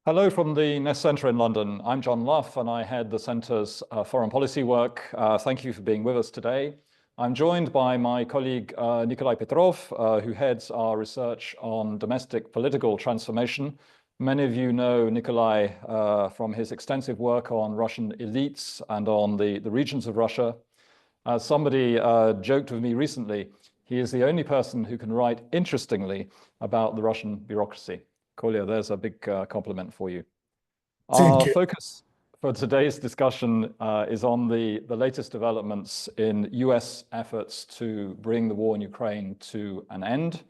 Hello from the Nest Centre in London. I'm John Luff and I head the Centre's foreign policy work. Thank you for being with us today. I'm joined by my colleague Nikolai Petrov, who heads our research on domestic political transformation. Many of you know Nikolai from his extensive work on Russian elites and on the regions of Russia. Somebody joked with me recently, he is the only person who can write interestingly about the Russian bureaucracy. Kolya, there's a big compliment for you. Our focus for today's discussion is on the latest developments in US efforts to bring the war in Ukraine to an end.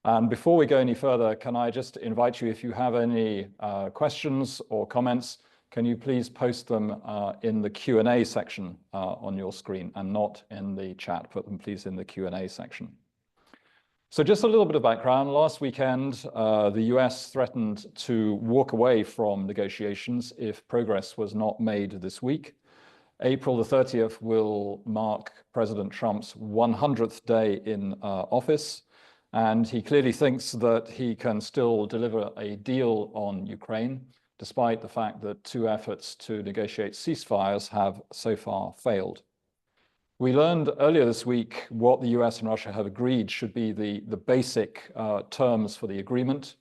And before we go any further, can I just invite you, if you have any questions or comments, can you please post them in the Q&A section on your screen and not in the chat. Put them please in the Q&A section. So just a little bit of background. Last weekend, the US threatened to walk away from negotiations if progress was not made this week. April the 30th will mark President Trump's 100th day in office, and he clearly thinks that he can still deliver a deal on Ukraine, despite the fact that two efforts to negotiate ceasefires have so far failed. We learned earlier this week what the US and Russia have agreed should be the basic terms for the agreement.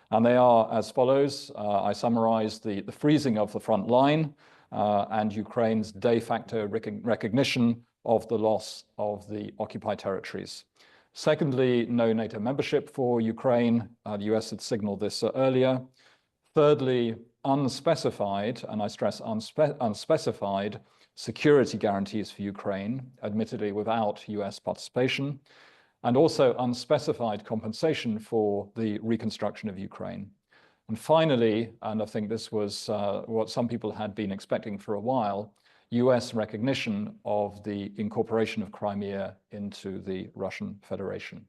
And they are as follows. I summarized the freezing of the front line and Ukraine's de facto recognition of the loss of the occupied territories. Secondly, no NATO membership for Ukraine. The US had signaled this earlier. Thirdly, unspecified, and I stress unspecified, security guarantees for Ukraine, admittedly without US participation, and also unspecified compensation for the reconstruction of Ukraine. And finally, and I think this was what some people had been expecting for a while, US recognition of the incorporation of Crimea into the Russian Federation.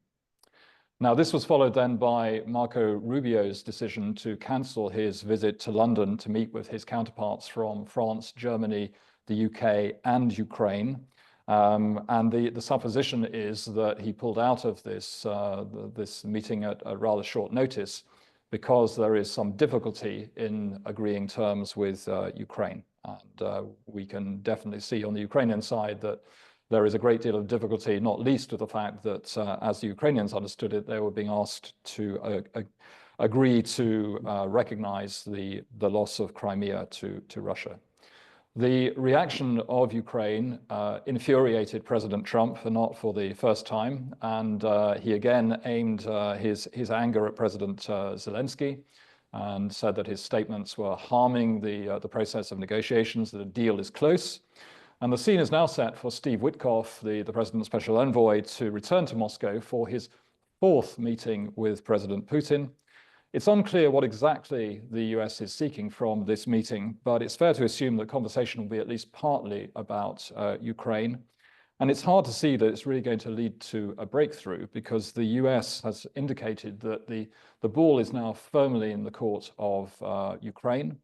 Now, this was followed then by Marco Rubio's decision to cancel his visit to London to meet with his counterparts from France, Germany, the UK and Ukraine. And the supposition is that he pulled out of this meeting at a rather short notice because there is some difficulty in agreeing terms with Ukraine. And we can definitely see on the Ukrainian side that there is a great deal of difficulty, not least with the fact that as the Ukrainians understood it, they were being asked to agree to recognize the loss of Crimea to Russia. The reaction of Ukraine infuriated President Trump, not for the first time, and he again aimed his anger at President Zelensky and said that his statements were harming the process of negotiations, that a deal is close. And the scene is now set for Steve Witkoff, the President's special envoy, to return to Moscow for his fourth meeting with President Putin. It's unclear what exactly the US is seeking from this meeting, but it's fair to assume that conversation will be at least partly about Ukraine. And it's hard to see that it's really going to lead to a breakthrough because the US has indicated that the ball is now firmly in the court of Ukraine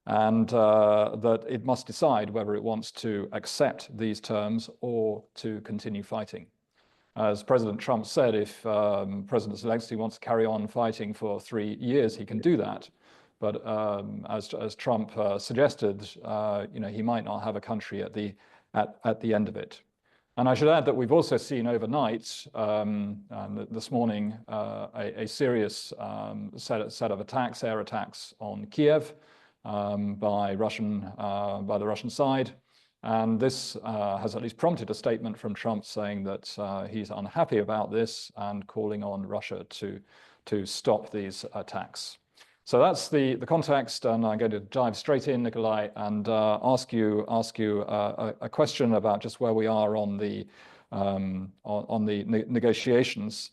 and that it must decide whether it wants to accept these terms or to continue fighting. As President Trump said, if President Zelensky wants to carry on fighting for 3 years, he can do that. But as Trump suggested, he might not have a country at the end of it. And I should add that we've also seen overnight, this morning, a serious set of attacks, air attacks on Kiev by the Russian side. And this has at least prompted a statement from Trump saying that he's unhappy about this and calling on Russia to stop these attacks. So that's the context, and I'm going to dive straight in, Nikolai, and ask you a question about just where we are on the negotiations.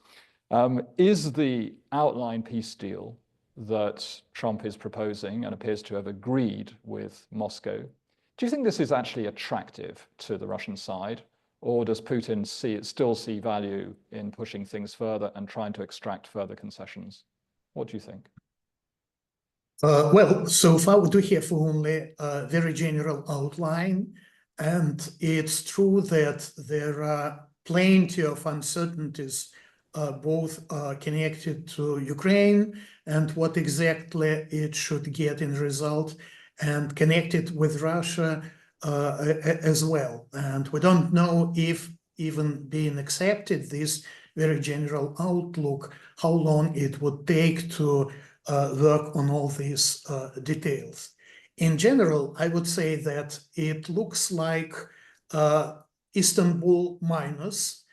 Is the outline peace deal that Trump is proposing and appears to have agreed with Moscow, do you think this is actually attractive to the Russian side, or does Putin still see value in pushing things further and trying to extract further concessions? What do you think? Well, so far we do have only a very general outline, and it's true that there are plenty of uncertainties both connected to Ukraine and what exactly it should get in result, and connected with Russia as well. And we don't know if even being accepted this very general outlook, how long it would take to work on all these details. In general, I would say that it looks like Istanbul minus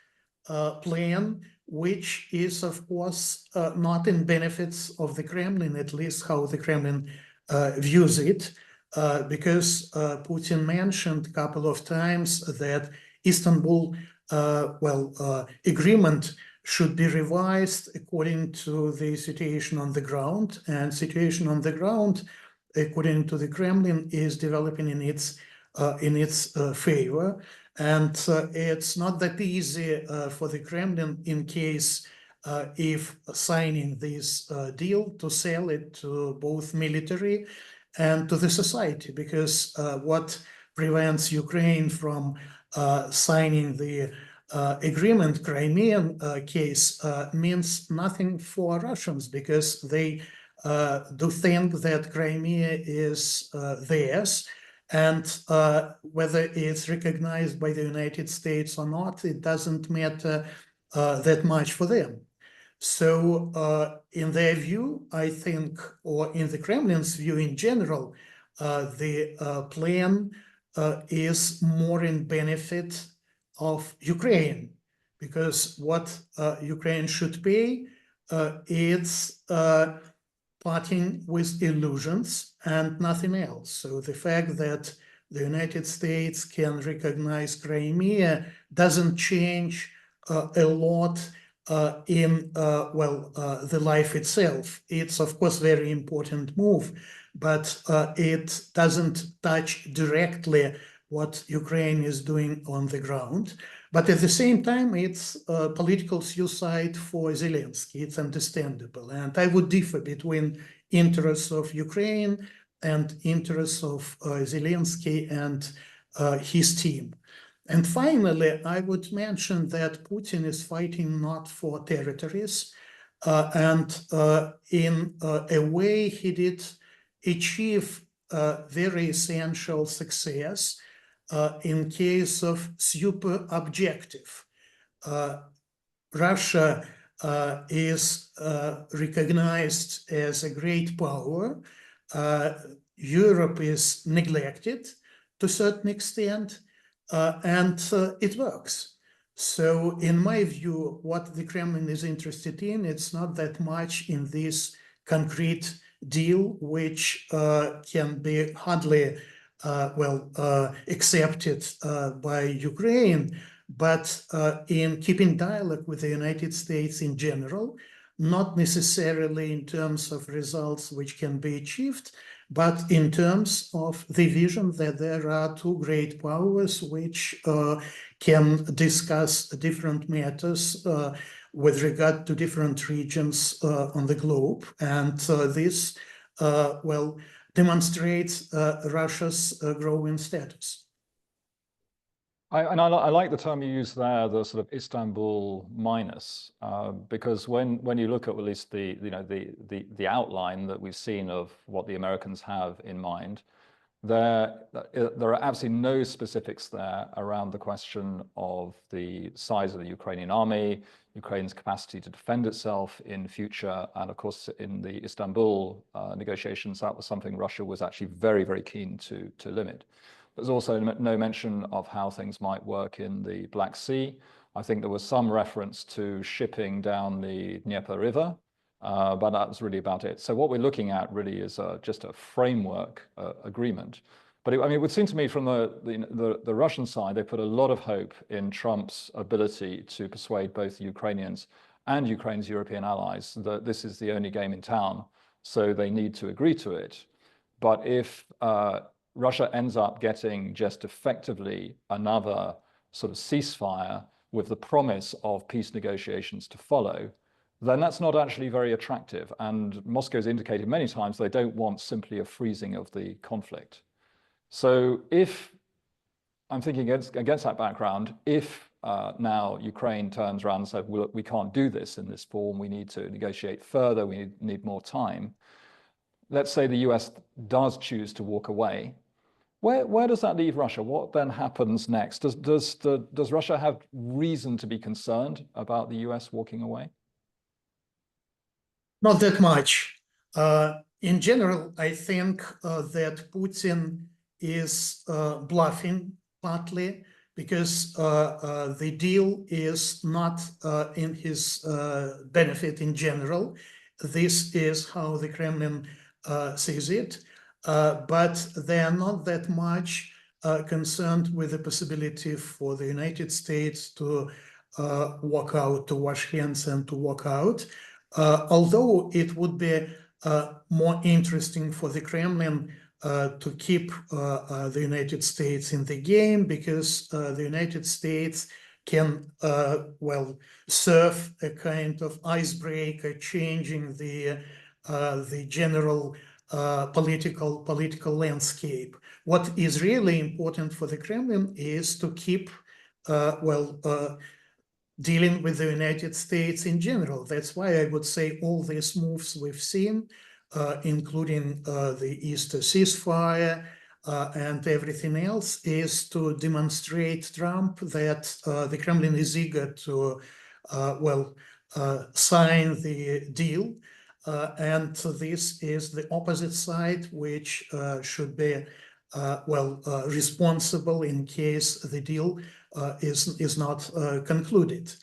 plan, which is, of course, not in benefits of the Kremlin, at least how the Kremlin views it, because Putin mentioned a couple of times that Istanbul agreement should be revised according to the situation on the ground, and situation on the ground, according to the Kremlin, is developing in its favor. And it's not that easy for the Kremlin, in case if signing this deal, to sell it to both military and to the society, because what prevents Ukraine from signing the agreement, Crimean case, means nothing for Russians, because they do think that Crimea is theirs. And whether it's recognized by the United States or not, it doesn't matter that much for them. So in their view, I think, or in the Kremlin's view in general, the plan is more in benefit of Ukraine, because what Ukraine should pay is parting with illusions and nothing else. So the fact that the United States can recognize Crimea doesn't change a lot in the life itself. It's, of course, a very important move, but it doesn't touch directly what Ukraine is doing on the ground. But at the same time, it's a political suicide for Zelensky. It's understandable. And I would differ between interests of Ukraine and interests of Zelensky and his team. And finally, I would mention that Putin is fighting not for territories. And in a way, he did achieve very essential success in case of super objective. Russia is recognized as a great power. Europe is neglected to a certain extent, and it works. So in my view, what the Kremlin is interested in, it's not that much in this concrete deal, which can be hardly accepted by Ukraine, but in keeping dialogue with the United States in general, not necessarily in terms of results which can be achieved, but in terms of the vision that there are two great powers which can discuss different matters with regard to different regions on the globe. And this, demonstrates Russia's growing status. I like the term you use there, the sort of Istanbul minus, because when you look at least the outline that we've seen of what the Americans have in mind, there are absolutely no specifics there around the question of the size of the Ukrainian army, Ukraine's capacity to defend itself in future, and of course in the Istanbul negotiations, that was something Russia was actually very, very keen to limit. There's also no mention of how things might work in the Black Sea. I think there was some reference to shipping down the Dnieper River, but that was really about it. So what we're looking at really is just a framework agreement. But it would seem to me from the Russian side, they put a lot of hope in Trump's ability to persuade both the Ukrainians and Ukraine's European allies that this is the only game in town, so they need to agree to it. But if Russia ends up getting just effectively another sort of ceasefire with the promise of peace negotiations to follow, then that's not actually very attractive. And Moscow's indicated many times they don't want simply a freezing of the conflict. So if I'm thinking against that background, if now Ukraine turns around and said, well, look, we can't do this in this form, we need to negotiate further, we need more time. Let's say the US does choose to walk away. Where does that leave Russia? What then happens next? Does Russia have reason to be concerned about the US walking away? Not that much. In general, I think that Putin is bluffing partly because the deal is not in his benefit in general. This is how the Kremlin sees it. But they are not that much concerned with the possibility for the United States to walk out, to wash hands and to walk out. Although it would be more interesting for the Kremlin to keep the United States in the game, because the United States can, well, serve a kind of icebreaker, changing the general political landscape. What is really important for the Kremlin is to keep, dealing with the United States in general. That's why I would say all these moves we've seen, including the Easter ceasefire and everything else, is to demonstrate Trump that the Kremlin is eager to, sign the deal. And this is the opposite side, which should be responsible in case the deal is not concluded.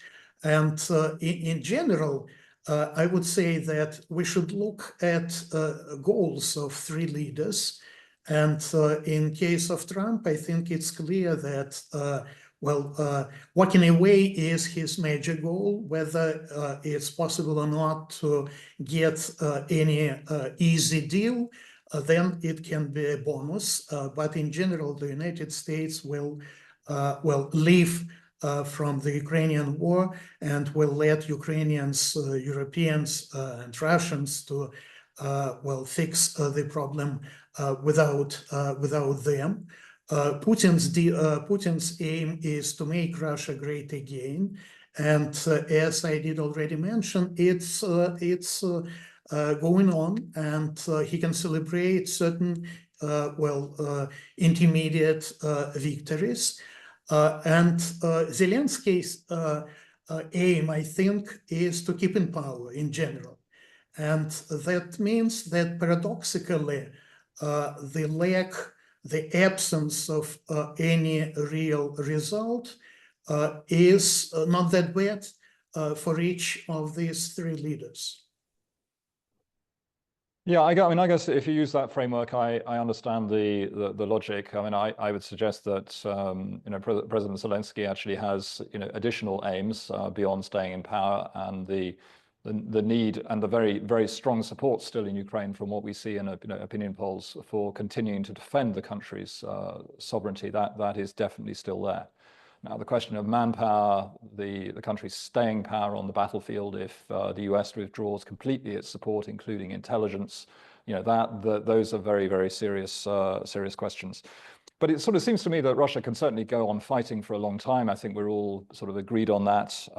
And in general, I would say that we should look at goals of three leaders. And in case of Trump, I think it's clear that walking away is his major goal. Whether it's possible or not to get any easy deal, then it can be a bonus. But in general, the United States will leave from the Ukrainian war and will let Ukrainians, Europeans, and Russians to fix the problem without them. Putin's aim is to make Russia great again, and as I did already mention, it's going on, and he can celebrate certain intermediate victories. And Zelensky's aim, I think, is to keep in power in general. And that means that paradoxically, the absence of any real result is not that bad for each of these three leaders. Yeah, I mean, I guess if you use that framework, I understand the logic. I mean, I would suggest that President Zelensky actually has additional aims beyond staying in power, and the need and the very strong support still in Ukraine from what we see in opinion polls for continuing to defend the country's sovereignty. That is definitely still there. Now, the question of manpower, the country's staying power on the battlefield if the US withdraws completely its support, including intelligence, those are very serious questions. But it sort of seems to me that Russia can certainly go on fighting for a long time. I think we're all sort of agreed on that.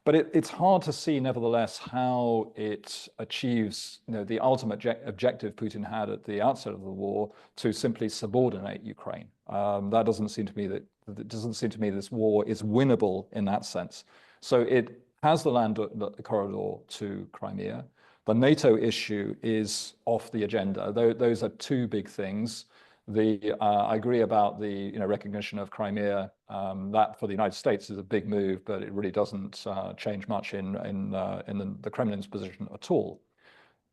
But it's hard to see, nevertheless, how it achieves the ultimate objective Putin had at the outset of the war, to simply subordinate Ukraine. That doesn't seem to me this war is winnable in that sense. So it has the land corridor to Crimea. The NATO issue is off the agenda. Those are two big things. I agree about the recognition of Crimea. That for the United States is a big move, but it really doesn't change much in the Kremlin's position at all.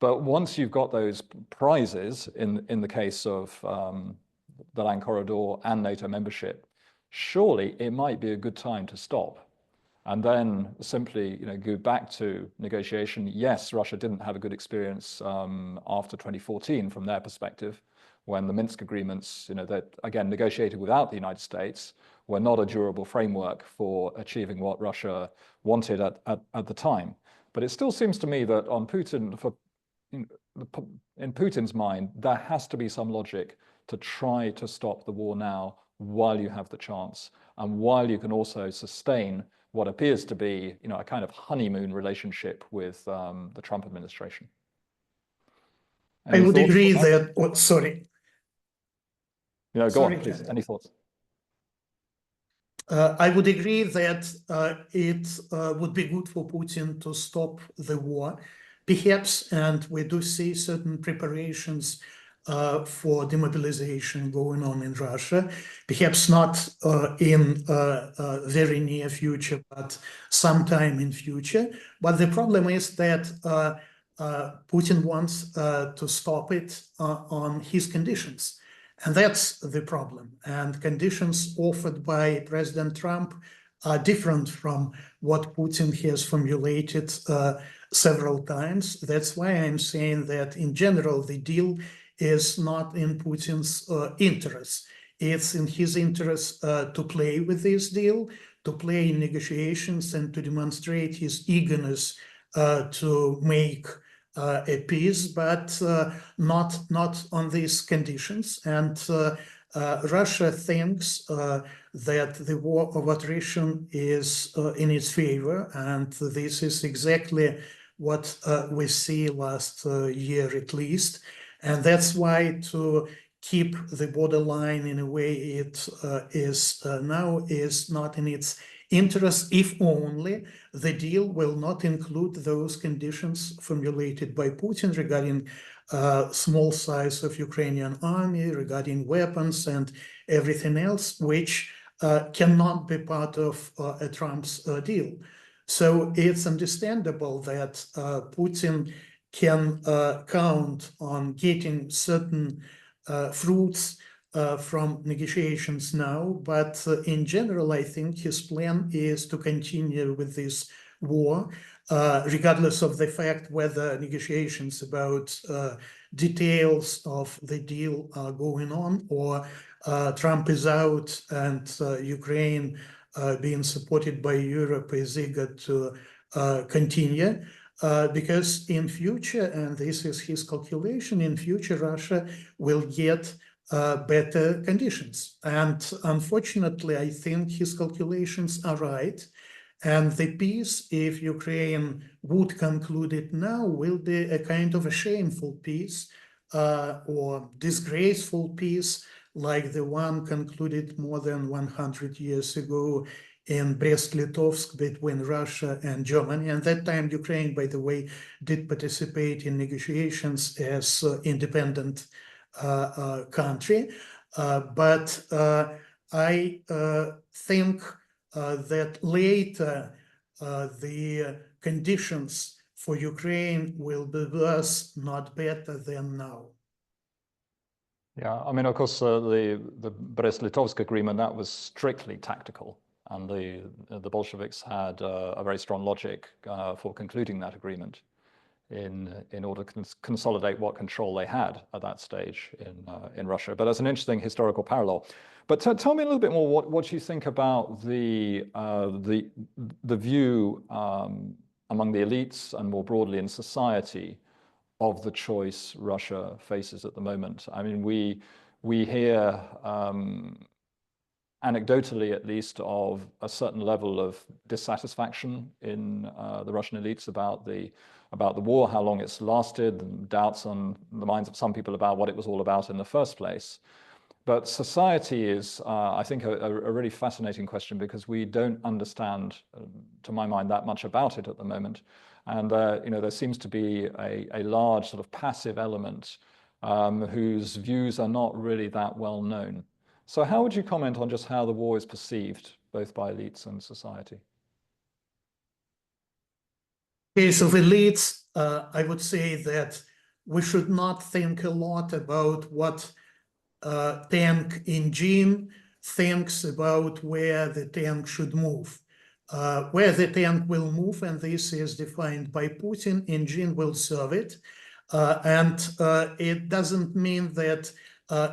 But once you've got those prizes, in the case of the land corridor and NATO membership, surely it might be a good time to stop and then simply go back to negotiation. Yes, Russia didn't have a good experience after 2014 from their perspective, when the Minsk agreements, that again negotiated without the United States, were not a durable framework for achieving what Russia wanted at the time. But it still seems to me that on Putin, in Putin's mind, there has to be some logic to try to stop the war now while you have the chance, and while you can also sustain what appears to be, a kind of honeymoon relationship with the Trump administration. I would agree that, sorry. Go on, please. Any thoughts? I would agree that it would be good for Putin to stop the war, perhaps, and we do see certain preparations for demobilization going on in Russia, perhaps not in very near future, but sometime in future. But the problem is that Putin wants to stop it on his conditions. And that's the problem. And conditions offered by President Trump are different from what Putin has formulated several times. That's why I'm saying that in general, the deal is not in Putin's interest. It's in his interest to play with this deal, to play in negotiations, and to demonstrate his eagerness to make a peace, but not on these conditions. And Russia thinks that the war of attrition is in its favor, and this is exactly what we see last year at least. And that's why to keep the borderline in a way it is now is not in its interest, if only the deal will not include those conditions formulated by Putin regarding small size of Ukrainian army, regarding weapons and everything else, which cannot be part of a Trump's deal. So it's understandable that Putin can count on getting certain fruits from negotiations now, but in general, I think his plan is to continue with this war, regardless of the fact whether negotiations about details of the deal are going on, or Trump is out and Ukraine, being supported by Europe, is eager to continue. Because in future, and this is his calculation, in future Russia will get better conditions. And unfortunately, I think his calculations are right. And the peace, if Ukraine would conclude it now, will be a kind of a shameful peace or disgraceful peace, like the one concluded more than 100 years ago in Brest-Litovsk between Russia and Germany. And that time, Ukraine, by the way, did participate in negotiations as independent country. But I think that later the conditions for Ukraine will be worse, not better than now. Yeah, I mean, of course, the Brest-Litovsk agreement, that was strictly tactical, and the Bolsheviks had a very strong logic for concluding that agreement in order to consolidate what control they had at that stage in Russia. But that's an interesting historical parallel. But tell me a little bit more what you think about the view among the elites and more broadly in society of the choice Russia faces at the moment. I mean, we hear anecdotally, at least, of a certain level of dissatisfaction in the Russian elites about the war, how long it's lasted, and doubts on the minds of some people about what it was all about in the first place. But society is, I think, a really fascinating question, because we don't understand, to my mind, that much about it at the moment. And there seems to be a large sort of passive element whose views are not really that well known. So how would you comment on just how the war is perceived, both by elites and society? Okay, so the elites, I would say that we should not think a lot about what tank engine thinks about where the tank should move. Where the tank will move, and this is defined by Putin, engine will serve it. And it doesn't mean that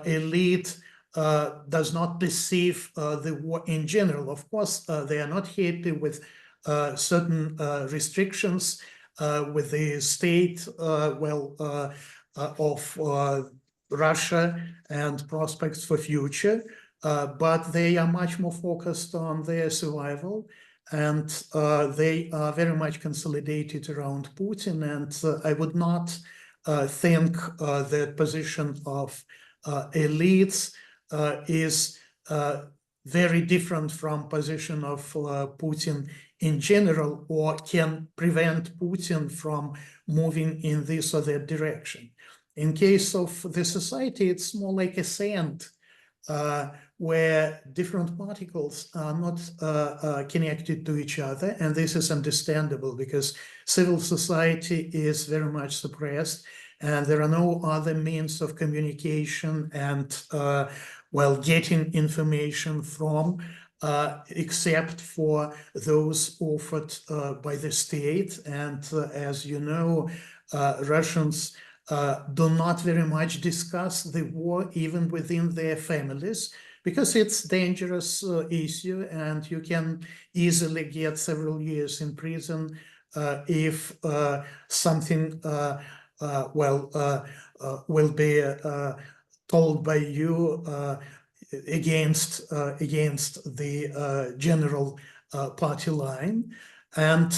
elite does not perceive the war in general. Of course, they are not happy with certain restrictions with the state, of Russia and prospects for future. but they are much more focused on their survival, and they are very much consolidated around Putin. And I would not think the position of elites is very different from position of Putin in general, or can prevent Putin from moving in this or that direction. In case of the society, it's more like a sand where different particles are not connected to each other. And this is understandable because civil society is very much suppressed, and there are no other means of communication and, well, getting information from, except for those offered by the state. And as you know, Russians do not very much discuss the war even within their families, because it's a dangerous issue, and you can easily get several years in prison if something will be told by you against the general party line. And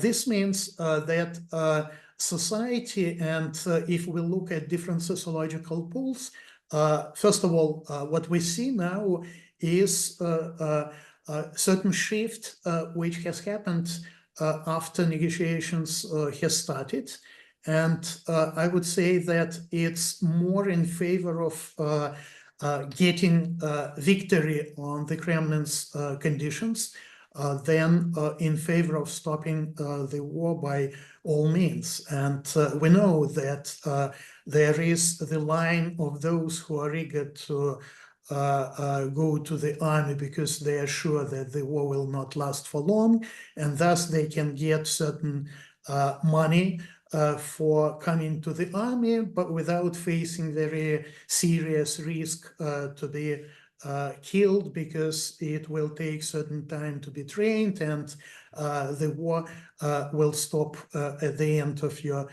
this means that society, and if we look at different sociological pools, first of all, what we see now is a certain shift which has happened after negotiations has started. And I would say that it's more in favor of getting victory on the Kremlin's conditions than in favor of stopping the war by all means. And we know that there is the line of those who are eager to go to the army because they are sure that the war will not last for long, and thus they can get certain money for coming to the army, but without facing very serious risk to be killed, because it will take certain time to be trained, and the war will stop at the end of your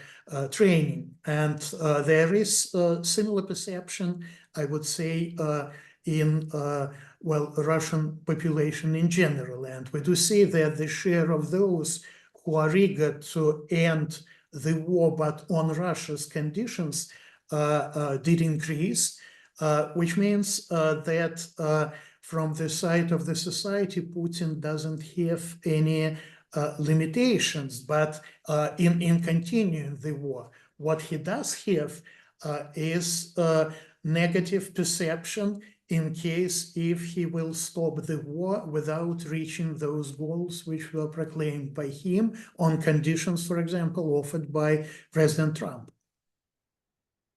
training. And there is a similar perception, I would say, in well, Russian population in general. And we do see that the share of those who are eager to end the war but on Russia's conditions did increase, which means that from the side of the society, Putin doesn't have any limitations, but in continuing the war. What he does have is negative perception in case if he will stop the war without reaching those goals which were proclaimed by him on conditions, for example, offered by President Trump.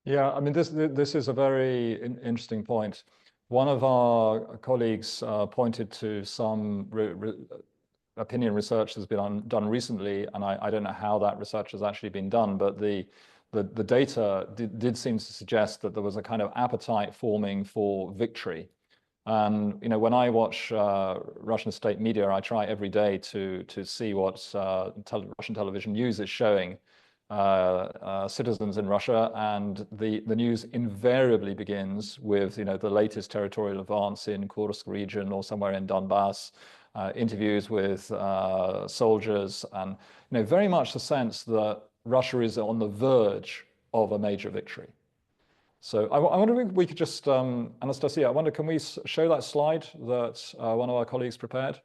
Yeah, I mean, this is a very interesting point. One of our colleagues pointed to some opinion research that's been done recently, and I don't know how that research has actually been done, but the data did seem to suggest that there was a kind of appetite forming for victory. And when I watch Russian state media, I try every day to see what Russian television news is showing citizens in Russia, and the news invariably begins with the latest territorial advance in Kursk region or somewhere in Donbass, interviews with soldiers, and very much the sense that Russia is on the verge of a major victory. So I wonder if we could just, Anastasia, I wonder, can we show that slide that one of our colleagues prepared?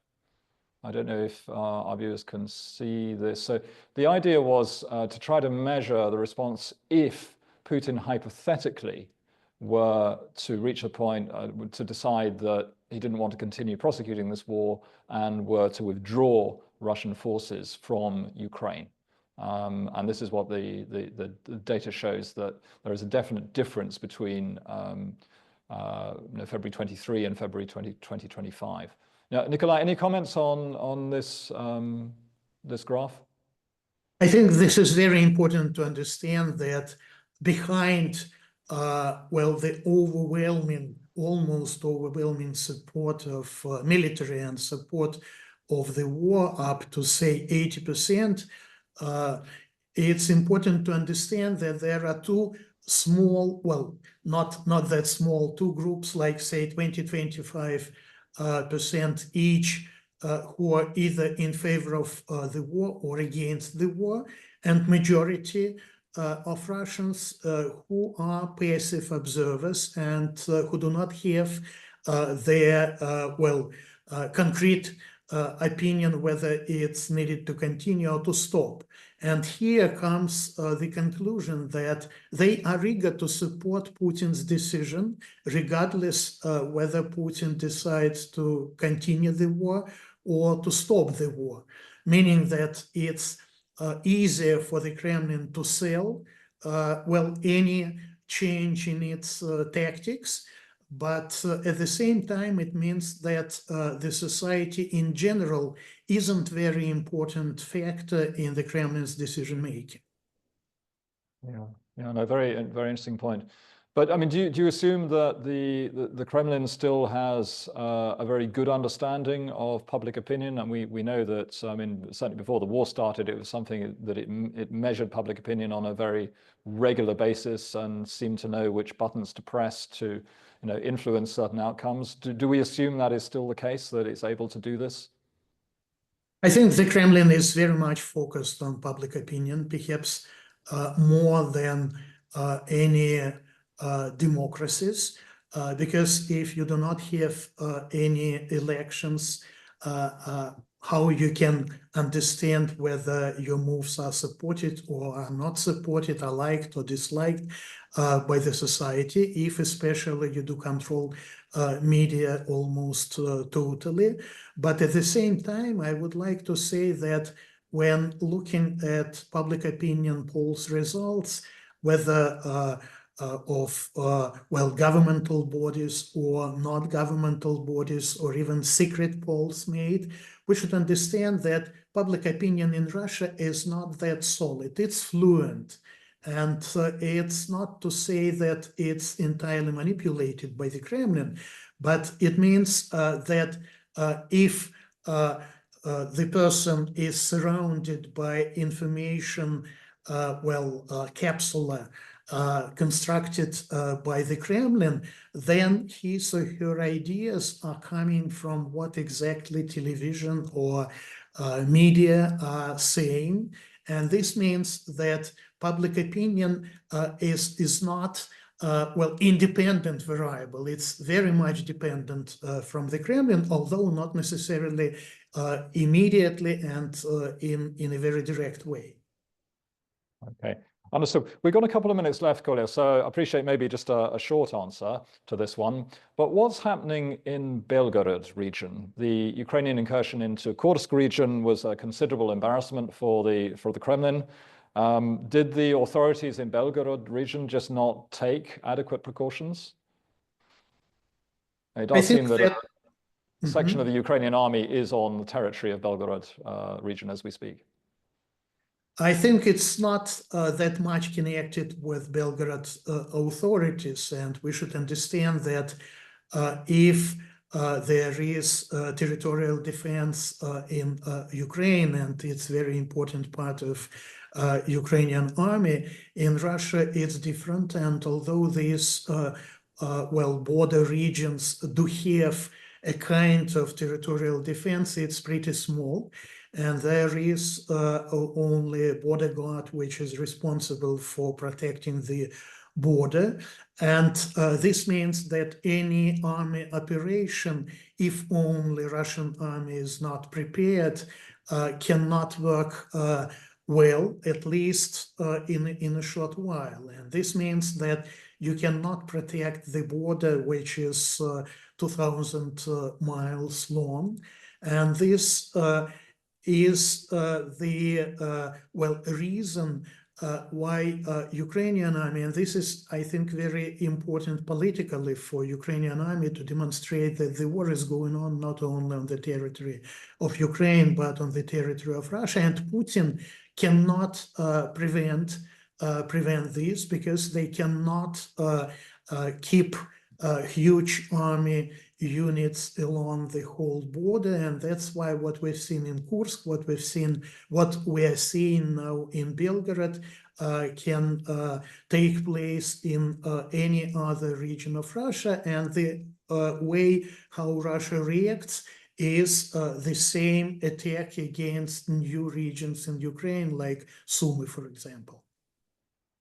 I don't know if our viewers can see this. So the idea was to try to measure the response if Putin hypothetically were to reach a point to decide that he didn't want to continue prosecuting this war and were to withdraw Russian forces from Ukraine. And this is what the data shows, that there is a definite difference between February 23 and February 2025. Now, Nikolai, any comments on this this graph? I think this is very important to understand that behind well, the overwhelming, almost overwhelming support of military and support of the war, up to say 80%, it's important to understand that there are two small, well, not that small, two groups like say 20-25% each who are either in favor of the war or against the war, and majority of Russians who are passive observers and who do not have their, concrete opinion whether it's needed to continue or to stop. And here comes the conclusion that they are eager to support Putin's decision, regardless whether Putin decides to continue the war or to stop the war, meaning that it's easier for the Kremlin to sell, any change in its tactics. But at the same time, it means that the society in general isn't a very important factor in the Kremlin's decision-making. Yeah, no, very interesting point. But I mean, do you assume that the Kremlin still has a very good understanding of public opinion? And we know that, I mean, certainly before the war started, it was something that it measured public opinion on a very regular basis and seemed to know which buttons to press to, influence certain outcomes. Do we assume that is still the case, that it's able to do this? I think the Kremlin is very much focused on public opinion, perhaps more than any democracies, because if you do not have any elections, how you can understand whether your moves are supported or are not supported, are liked or disliked by the society, if especially you do control media almost totally. But at the same time, I would like to say that when looking at public opinion polls results, whether of governmental bodies or not governmental bodies or even secret polls made, we should understand that public opinion in Russia is not that solid. It's fluent. And it's not to say that it's entirely manipulated by the Kremlin, but it means that if the person is surrounded by information, capsule constructed by the Kremlin, then his or her ideas are coming from what exactly television or media are saying. And this means that public opinion is not independent variable. It's very much dependent from the Kremlin, although not necessarily immediately and in a very direct way. Okay, understood. We've got a couple of minutes left, Kolya, so I appreciate maybe just a short answer to this one. But what's happening in Belgorod region? The Ukrainian incursion into Kursk region was a considerable embarrassment for the Kremlin. Did the authorities in Belgorod region just not take adequate precautions? It does seem that a section of the Ukrainian army is on the territory of Belgorod region as we speak. I think it's not that much connected with Belgorod authorities, and we should understand that if there is territorial defense in Ukraine, and it's a very important part of Ukrainian army, in Russia it's different. And although these border regions do have a kind of territorial defense, it's pretty small. And there is only a border guard which is responsible for protecting the border. And this means that any army operation, if only Russian army is not prepared, cannot work well, at least in a short while. And this means that you cannot protect the border, which is 2,000 miles long. And this is the reason why Ukrainian army, and this is, I think, very important politically for Ukrainian army to demonstrate that the war is going on not only on the territory of Ukraine, but on the territory of Russia. And Putin cannot prevent this, because they cannot keep huge army units along the whole border. And that's why what we've seen in Kursk, what we are seeing now in Belgorod, can take place in any other region of Russia, and the way how Russia reacts is the same attack against new regions in Ukraine, like Sumy, for example.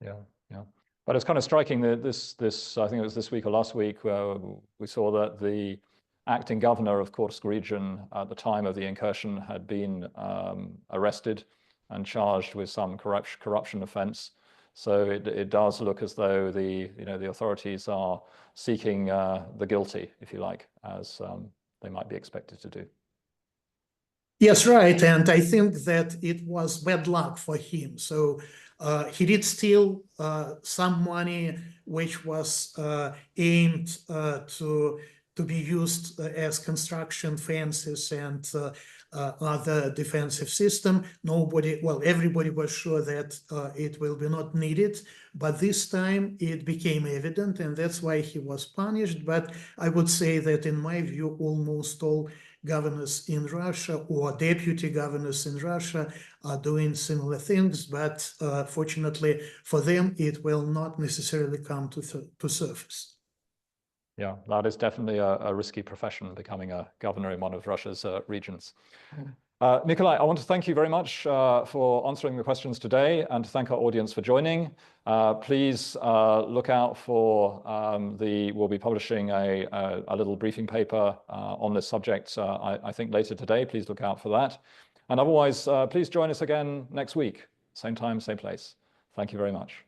Yeah, yeah. But it's kind of striking that I think it was this week or last week, where we saw that the acting governor of Kursk region at the time of the incursion had been arrested and charged with some corruption offense. So it does look as though the authorities are seeking the guilty, if you like, as they might be expected to do. Yes, right. And I think that it was bad luck for him. So he did steal some money which was aimed to be used as construction fences and other defensive system. Everybody was sure that it will be not needed, but this time it became evident, and that's why he was punished. But I would say that in my view, almost all governors in Russia or deputy governors in Russia are doing similar things, but fortunately for them, it will not necessarily come to surface. Yeah, that is definitely a risky profession, becoming a governor in one of Russia's regions. Nikolai, I want to thank you very much for answering the questions today, and to thank our audience for joining. Please look out for we'll be publishing a little briefing paper on this subject, I think later today. Please look out for that. And otherwise, please join us again next week, same time, same place. Thank you very much.